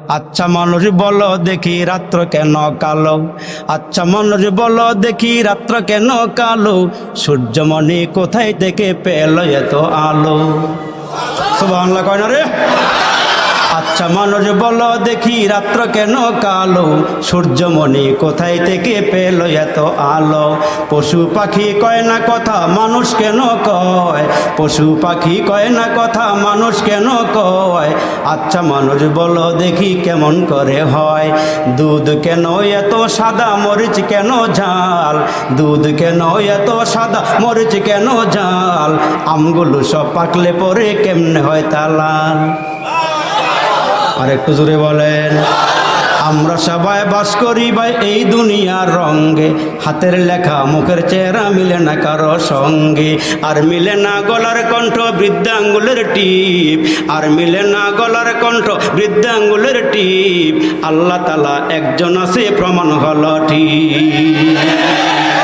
আচ্ছা মানুষ বলো দেখি রাত্র কেন কালো, আচ্ছা মানুষ বলো দেখি রাত্র কেন কালো, সূর্যমণি কোথায় থেকে পেল এত আলো? সুবহানাল্লাহ কয় না রে? আচ্ছা মানুষ বলো দেখি রাত্র কেন কালো, সূর্যমণি কোথায় থেকে পেল এত আলো? পশু পাখি কয় না কথা মানুষ কেন কয়, পশু পাখি কয় না কথা মানুষ কেন কয়? আচ্ছা মানুষ বলো দেখি কেমন করে হয়? দুধ কেন এত সাদা মরিচ কেন ঝাল, দুধ কেন এত সাদা মরিচ কেন ঝাল? আমগুলো সব পাকলে পরে কেমনে হয় তা লাল? আর একটু জোরে বলেন। আমরা সবাই বাস করি ভাই এই দুনিয়ার রঙে, হাতের লেখা মুখের চেহারা মিলে না কারো সঙ্গে, আর মিলে না গলার কণ্ঠ বৃদ্ধাঙ্গুলের টিপ, আর মিলে না গলার কণ্ঠ বৃদ্ধাঙ্গুলের টিপ। আল্লাহ তাআলা একজন আছে প্রমাণ হলো ঠিক।